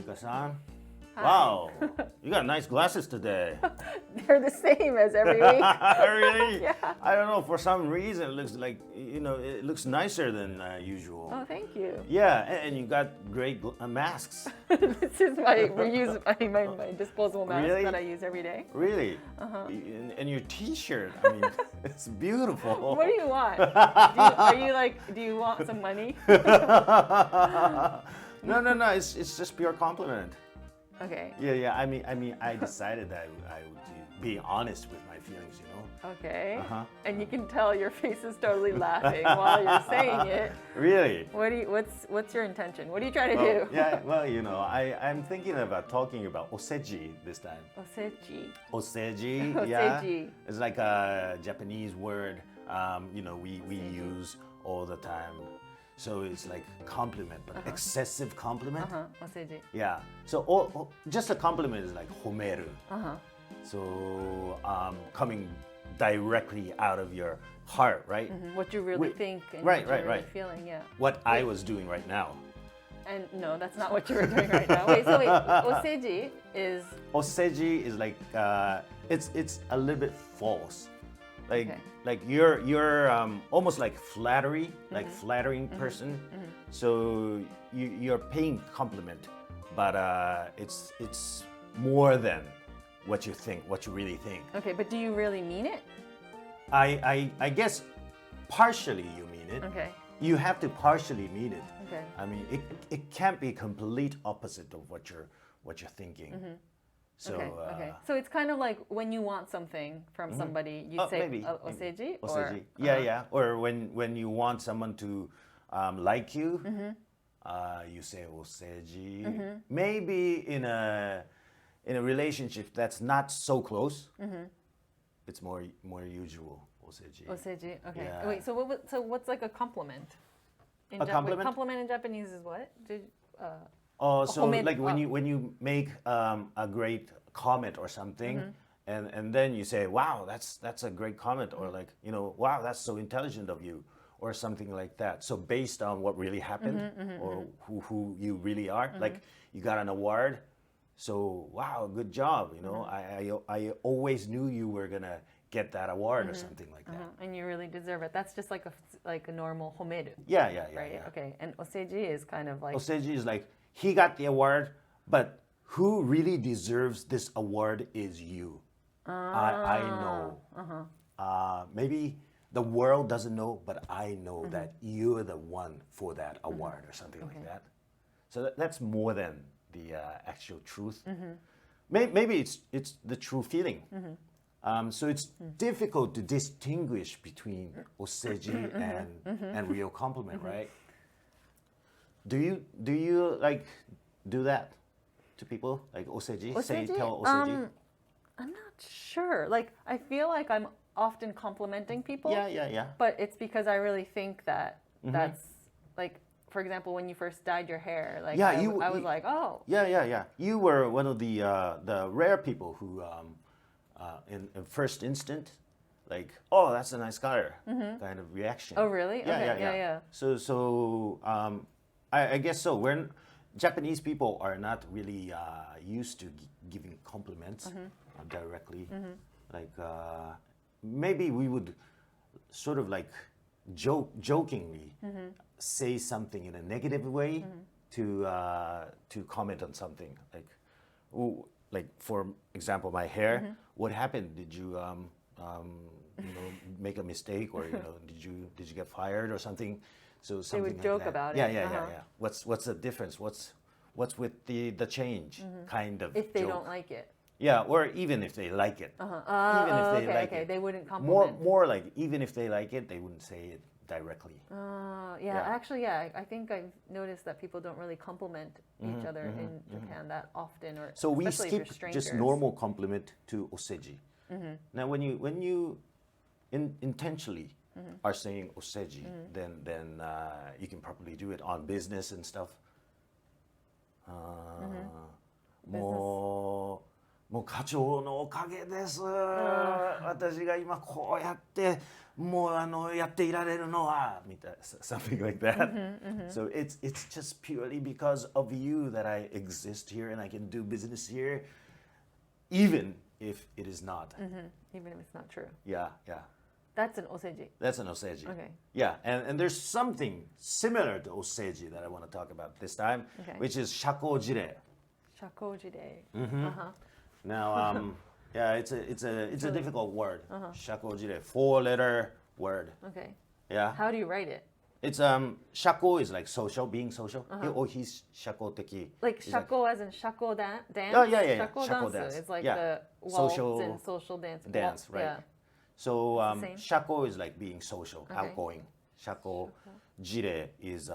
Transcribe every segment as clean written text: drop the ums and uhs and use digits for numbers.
Fumika-san. Hi. Wow, you got nice glasses today. They're the same as every week. Really? Yeah. I don't know, for some reason it looks like, it looks nicer than usual. Oh, thank you. Yeah, and you got great masks. This is my my disposable mask Really? that I use every day. Really? And your t-shirt, I mean, it's beautiful. What do you want? Do you want some money? No, it's just pure compliment. Okay. Yeah. I mean, I decided that I would be honest with my feelings, Okay. Uh-huh. And you can tell your face is totally laughing while you're saying it. Really? What's your intention? What are you trying to do? Yeah, well, I'm thinking about talking about Oseji this time. Oseji. Oseji, Oseji. yeah. It's like a Japanese word, we use all the time. So it's like compliment, but excessive compliment. Oseji. Yeah. So just a compliment is like homeru. So coming directly out of your heart, right? What you really think and right, what you're really right. feeling, yeah. What I was doing right now. And no, that's not what you were doing right now. Wait, Oseji is... Oseji is like, it's a little bit false. Okay. Like you're almost like flattery, like flattering person. So you're paying compliment, but it's more than what you think, what you really think. Okay, but do you really mean it? I guess partially you mean it. Okay. You have to partially mean it. Okay. I mean, it can't be complete opposite of what you're thinking. So, okay. So it's kind of like when you want something from somebody, you say maybe, Oseji? Oseji. Yeah. Or when you want someone to like you, you say Oseji. Maybe in a relationship that's not so close, it's more usual Oseji. Oseji. Okay. Yeah. Wait. So what's like a compliment? Compliment? Compliment in Japanese is what? So Homeru. like when you make a great comment or something, and then you say, "Wow, that's a great comment," or like, "Wow, that's so intelligent of you," or something like that. So based on what really happened or who you really are, like you got an award, so wow, good job. I always knew you were gonna get that award or something like that. And you really deserve it. That's just like a normal homeru. Yeah. Right. Yeah. Okay. And Oseji is kind of like. Oseji is like, he got the award, but who really deserves this award is you. I know. Maybe the world doesn't know, but I know that you're the one for that award or something like that. So that's more than the actual truth. Maybe it's the true feeling. So it's difficult to distinguish between Oseji and real compliment, right? Do you like do that to people, like Oseji? Say, tell Oseji? I'm not sure. Like, I feel like I'm often complimenting people. Yeah. But it's because I really think that that's like, for example, when you first dyed your hair, like I was like, oh. Yeah. You were one of the rare people who, in first instant, like, oh, that's a nice color, kind of reaction. Oh, really? Yeah, Okay, yeah. So I guess so. Japanese people are not really used to giving compliments directly. Like maybe we would sort of like jokingly say something in a negative way to comment on something. Like, ooh, like for example, my hair. What happened? Did you make a mistake, or did you get fired or something? So something would like joke that. about it. Yeah. What's the difference? What's with the change? Kind of. If they joke. don't like it. Yeah, or even if they like it. Even if they like it. They wouldn't compliment. More like even if they like it, they wouldn't say it directly. Actually, I think I've noticed that people don't really compliment each other in Japan that often, or So we especially if you're skip strangers. just normal compliment to Oseji. Now, when you intentionally are saying Oseji, then you can probably do it on business and stuff. もう課長のおかげです。私が今こうやってもうやっていられるのはみたいな something like that. So it's just purely because of you that I exist here and I can do business here, even if it is not. Even if it's not true. Yeah, yeah. That's an oseji. That's an Oseji. Okay. Yeah, and there's something similar to Oseji that I want to talk about this time, Okay. which is Shakou Jire. Shakou Jire. Now, yeah, it's a difficult word. Shakou Jire, 4-letter word. Okay. Yeah. How do you write it? It's shakou is like social, being social. Oh, he's shakou-teki. Like shakou as in shakou dance? Oh, yeah. Shakou Shakou dance. dance. It's like Yeah. the waltz Social and social dance. dance, right? Yeah. So It's the same. shakou is like being social, Okay. outgoing. Shakou jire is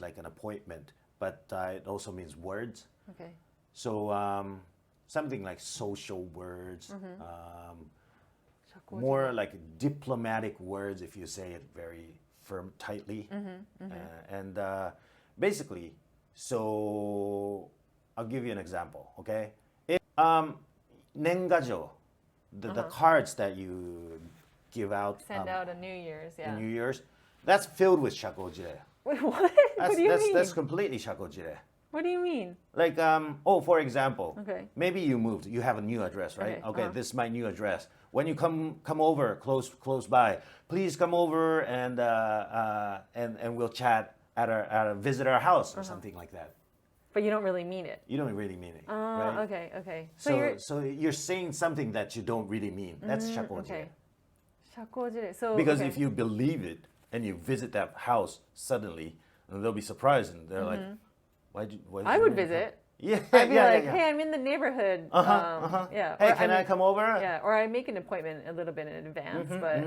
like an appointment, but it also means words. Okay. So something like social words, Shakou more like diplomatic words if you say it very firm, tightly. And basically, so I'll give you an example, okay? If, nengajo, the cards that you give out Send out a New Year's, yeah. in New Year's, that's filled with shakou jire. Wait, what? What do you mean? That's completely shakou jire. What do you mean? Like, for example, Okay. maybe you moved, you have a new address, right? Okay, This is my new address. When you come over close by, please come over and we'll chat visit our house or something like that. But you don't really mean it. You don't really mean it, right? Okay. So you're saying something that you don't really mean. That's shakou jire. Okay. Shakou Jire. So Because okay. if you believe it and you visit that house suddenly, they'll be surprised and they're like, why I would visit. Yeah, I'd be like, yeah. hey, I'm in the neighborhood. Yeah. Hey, Or can I come over? Yeah. Or I make an appointment a little bit in advance, but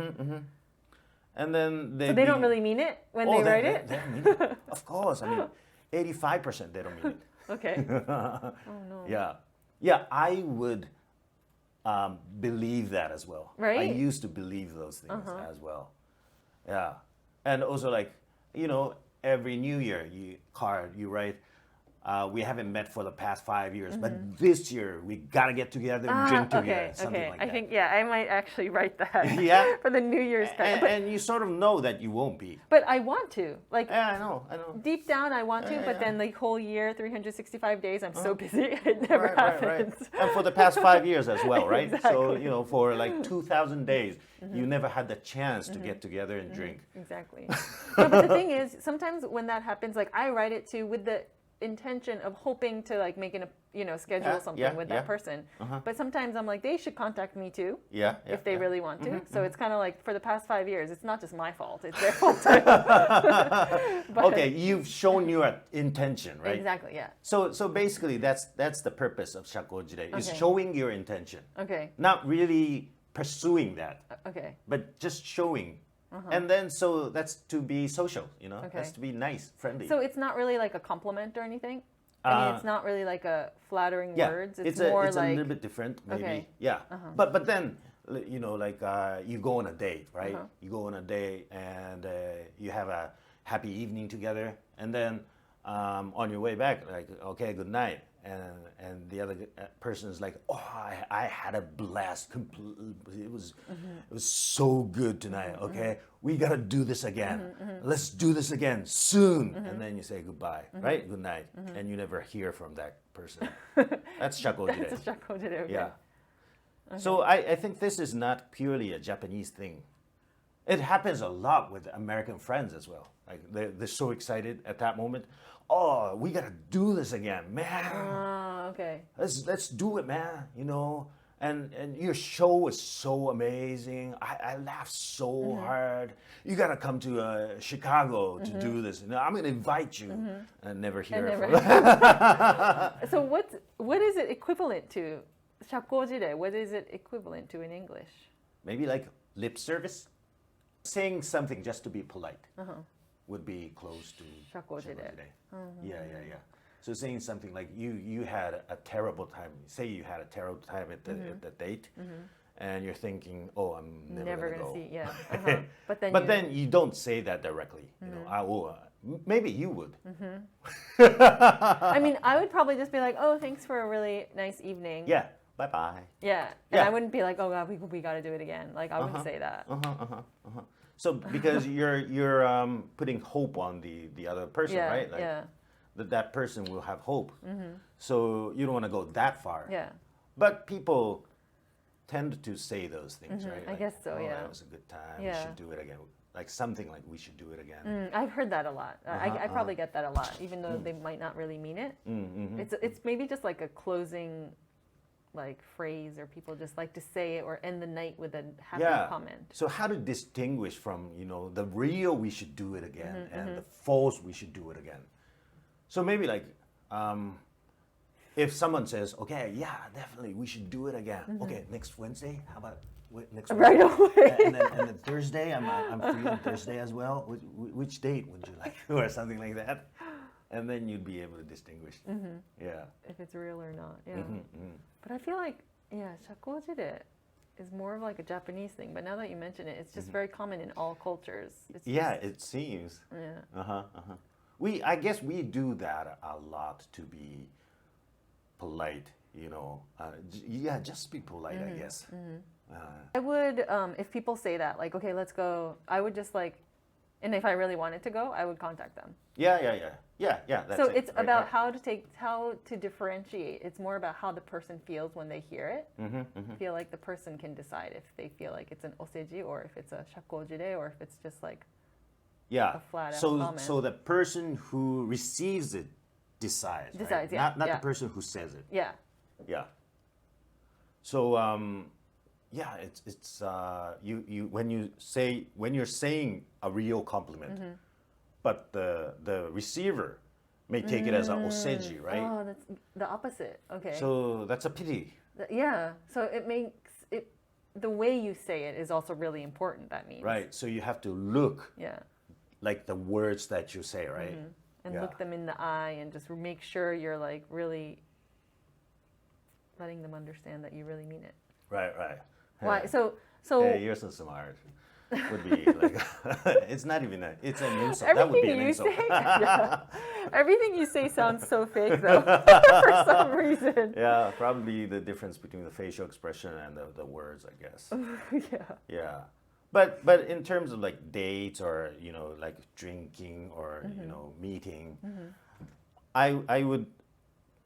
And then so they don't really mean it when they write it. They don't mean it. Of course. I mean, 85% they don't mean it. Okay. Oh no. Yeah, I would believe that as well. Right? I used to believe those things as well. Yeah. And also like, every New Year you write, we haven't met for the past 5 years, but this year we gotta get together and drink together. Something like that. I think I might actually write that. Yeah? For the New Year's time. And you sort of know that you won't be. But I want to. Like Yeah, I know. deep down I want to, but then the whole year, 365 days, I'm so busy it never happens. Right. And for the past 5 years as well, right? Exactly. So, for like 2,000 days, you never had the chance to get together and drink. Exactly. No, but the thing is, sometimes when that happens, like I write it too with the intention of hoping to like make schedule something with that person. But sometimes I'm like, they should contact me too. If they really want to. So it's kind of like for the past 5 years, it's not just my fault; it's their fault too. Okay, you've shown your intention, right? Exactly. Yeah. So basically, that's the purpose of shakou jire is Okay. showing your intention, Okay. not really pursuing that, Okay. but just showing. And then so that's to be social, Okay. That's to be nice, friendly. So it's not really like a compliment or anything. I mean, it's not really like a flattering words. It's more it's like a little bit different, maybe. Okay. Yeah, but then like you go on a date, right? You go on a date and you have a happy evening together, and then on your way back, like okay, good night, and the other person is like, oh, I had a blast. It was so good tonight. Okay, we gotta do this again. Let's do this again soon. And then you say goodbye, right? Good night, and you never hear from that person. That's shakou jire. That's a shakou jire. Okay. Yeah. So I think this is not purely a Japanese thing. It happens a lot with American friends as well. Like they're so excited at that moment. Oh, we gotta do this again, man. Okay. Let's do it, man. And your show was so amazing. I laughed so hard. You gotta come to Chicago to do this. I'm gonna invite you. And never hear from them. So what is it equivalent to? Shakou jire. What is it equivalent to in English? Maybe like lip service. Saying something just to be polite would be close to Shakou jire. Yeah. So saying something like you had a terrible time. Say you had a terrible time at the date, and you're thinking, oh, I'm never gonna go. see. Yeah. But then you don't say that directly. maybe you would. I mean, I would probably just be like, oh, thanks for a really nice evening. Yeah, bye-bye. Yeah. And I wouldn't be like, oh, God, we got to do it again. Like, I wouldn't say that. So because you're putting hope on the other person, right? Like, that person will have hope. So you don't want to go that far. Yeah. But people tend to say those things, right? I Like, guess so, yeah. That was a good time. Yeah. We should do it again. Like something like we should do it again. I've heard that a lot. I probably get that a lot, even though they might not really mean it. It's maybe just like a closing like phrase, or people just like to say it or end the night with a happy comment. So how to distinguish from, the real we should do it again and the false we should do it again? So maybe like if someone says, okay, yeah, definitely we should do it again. Okay, next Wednesday, how about next right away? And then Thursday, I'm free on Thursday as well. Which date would you like? Or something like that. And then you'd be able to distinguish. Yeah. If it's real or not, yeah. But I feel like, shakou jire is more of like a Japanese thing. But now that you mention it, it's just very common in all cultures. It's it seems. Yeah. I guess we do that a lot to be polite, just be polite, I guess. I would, if people say that, like, okay, let's go, I would just like, and if I really wanted to go, I would contact them. Yeah. That's so it's right, about right. how to differentiate. It's more about how the person feels when they hear it. I feel like the person can decide if they feel like it's an oseji or if it's a shakou jire or if it's just like a flat out comment. So the person who receives it decides, right? Yeah. Not the person who says it. Yeah. Yeah. So it's you when you're saying a real compliment, but the receiver may take it as a oseji, right? Oh, that's the opposite. Okay. So that's a pity. Yeah. So it makes it, the way you say it is also really important. That means. Right. So you have to look. Yeah. Like the words that you say, right? And look them in the eye and just make sure you're like really letting them understand that you really mean it. Right. Why? So. Hey, you're so smart. Would be like it's not even it's an insult. That would be an insult. Everything you say sounds so fake though, for some reason. Yeah, probably the difference between the facial expression and the words, I guess. Yeah. But in terms of like dates or like drinking or meeting, I would,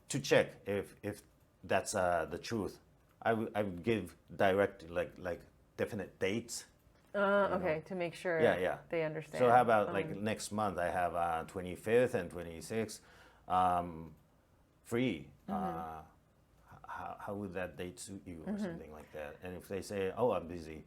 to check if that's the truth, I would give direct like definite dates. Okay, to make sure they understand. So how about like next month I have 25th and 26th free. How would that date suit you or something like that? And if they say, oh, I'm busy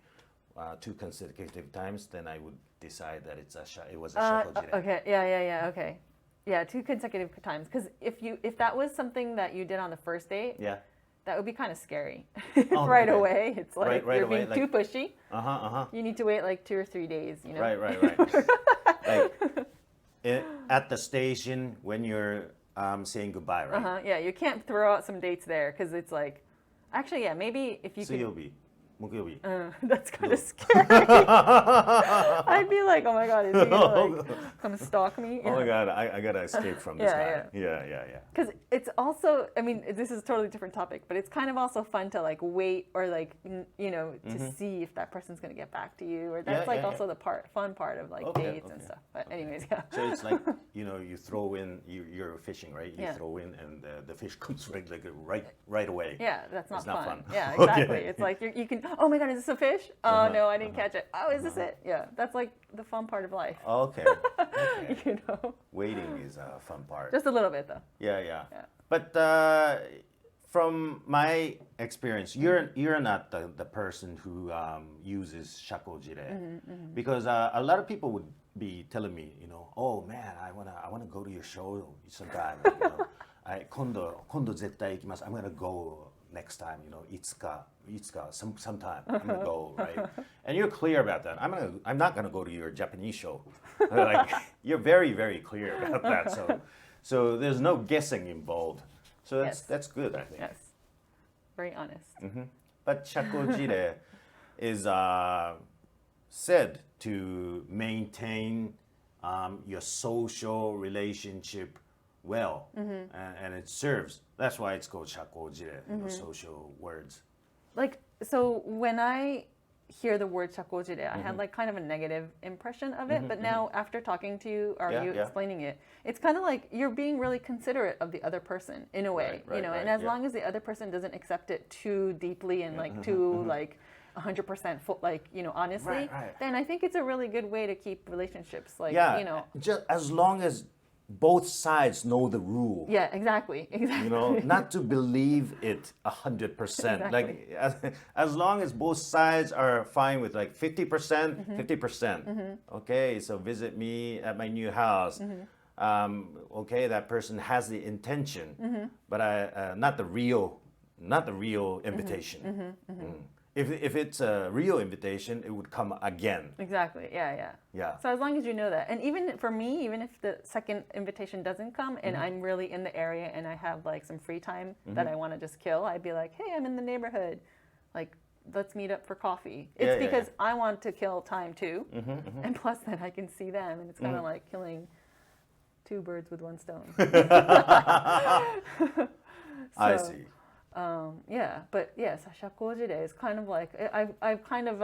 2 consecutive times, then I would decide that it was a shakou jire. Okay, yeah, okay. Yeah, 2 consecutive times. Because if that was something that you did on the first date, that would be kind of scary. Right away. It's like right you're away, being too pushy. You need to wait like 2 or 3 days, Right. Like at the station when you're saying goodbye, right? Yeah, you can't throw out some dates there because it's like, actually, maybe if you could. That's kind of scary. I'd be like, oh my God, is he gonna like come stalk me? Oh my God, I gotta escape from this guy. Yeah. Because it's also, I mean, this is a totally different topic, but it's kind of also fun to like wait or like, to see if that person's gonna get back to you, or that's also the fun part of like dates and stuff. But anyways, So it's like, you throw in, you're fishing, right? You throw in and the fish comes right away. Yeah, that's not not fun. fun. Yeah, exactly. It's like you can, oh my God, is this a fish? Oh no, I didn't catch it. Oh, is this it? Yeah, that's like the fun part of life. Okay. Waiting is a fun part. Just a little bit though. Yeah. But from my experience, you're not the person who uses shakou jire, because a lot of people would be telling me, oh man, I wanna go to your show sometime. 今度絶対行きます. I'm gonna go next time. いつか sometime I'm gonna go, right? And you're clear about that. I'm not gonna go to your Japanese show. Like you're very, very clear about that. So there's no guessing involved. So that's good, I think. Yes. Very honest. But shakou jire is said to maintain your social relationship well, and it serves. That's why it's called shakou jire, social words. Like, so when I hear the word shakou jire, I had like kind of a negative impression of it, but now after talking to you or you explaining it, it's kind of like you're being really considerate of the other person in a way, you know, and as long as the other person doesn't accept it too deeply and like too like 100% like, you know, honestly, then I think it's a really good way to keep relationships like, you know. Just as long as both sides know the rule. Yeah, exactly. You know, not to believe it 100%. Like as long as both sides are fine with like 50%, 50%. Okay, so visit me at my new house. Okay, that person has the intention, but not the real invitation. If it's a real invitation, it would come again. Exactly. Yeah. So as long as you know that, and even for me, even if the second invitation doesn't come, and I'm really in the area and I have like some free time that I want to just kill, I'd be like, hey, I'm in the neighborhood, like let's meet up for coffee. It's because I want to kill time too, and plus then I can see them, and it's kind of like killing two birds with one stone. I see. Yeah, but yes, shakou jire is kind of like I've kind of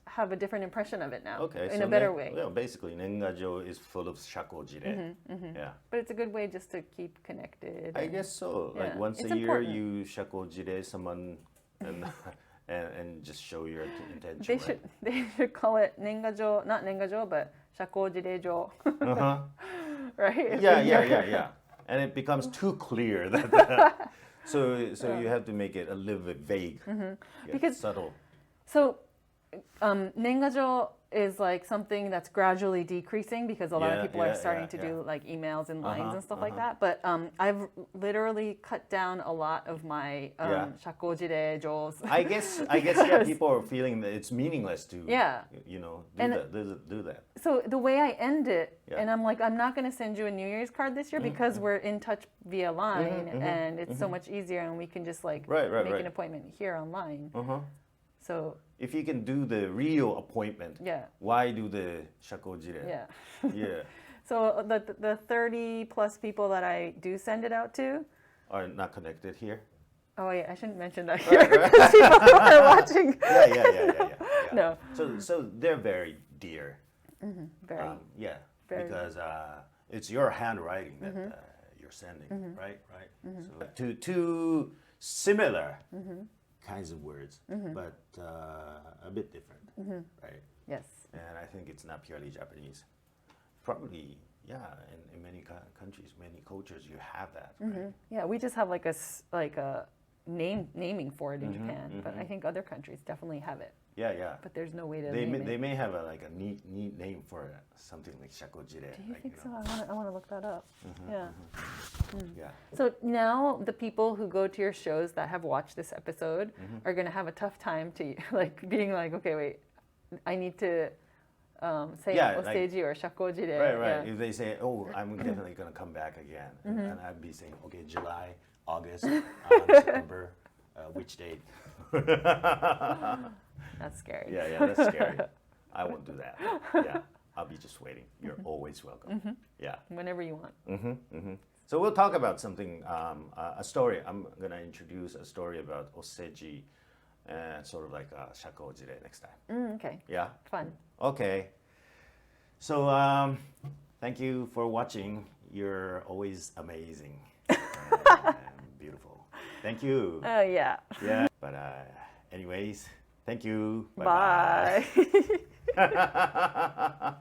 have a different impression of it now. Okay, in so a better way. Well, basically, Nengajo is full of shakou jire. Yeah. But it's a good way just to keep connected. I guess so. Yeah, like once it's a year, important. you shakou jire someone and just show your intention. They should call it nengajo, not nengajo, but shakou jire-jo. Right? Yeah. And it becomes too clear that. So you have to make it a little bit vague, because subtle. So, nengajo is like something that's gradually decreasing because a lot of people are starting to do like emails and lines and stuff like that. But I've literally cut down a lot of my shakou jire-jos. I guess people are feeling that it's meaningless to you know do that. So the way I end it, and I'm like, I'm not going to send you a New Year's card this year because we're in touch via line, and it's so much easier, and we can just like make an appointment here online. So if you can do the real appointment, why do the shakou jire? Yeah. So the 30 plus people that I do send it out to are not connected here. Oh yeah, I shouldn't mention that here because people are watching. Yeah. No. So they're very dear. Very. Because it's your handwriting that you're sending, right? So two similar kinds of words, but a bit different, right? Yes. And I think it's not purely Japanese. Probably, in many countries, many cultures, you have that, right? Yeah, we just have like a naming for it in Japan, but I think other countries definitely have it. Yeah. But there's no way to they name it. They may have a neat name for something like shakou jire. Do you think so? I want to look that up. Yeah. So now the people who go to your shows that have watched this episode are going to have a tough time to like being like, okay, wait, I need to say Oseji or Shakou Jire. Right. If they say, oh, I'm definitely going to come back again, and I'd be saying, okay, July, August, September, which date? That's scary. Yeah, that's scary. I won't do that. Yeah, I'll be just waiting. You're always welcome. Yeah. Whenever you want. So we'll talk about something, a story. I'm going to introduce a story about Oseji and sort of like Shakou Jire next time. Okay. Yeah? Fun. Okay. So thank you for watching. You're always amazing and beautiful. Thank you. Yeah. Yeah. But anyways, thank you. Bye. Bye-bye.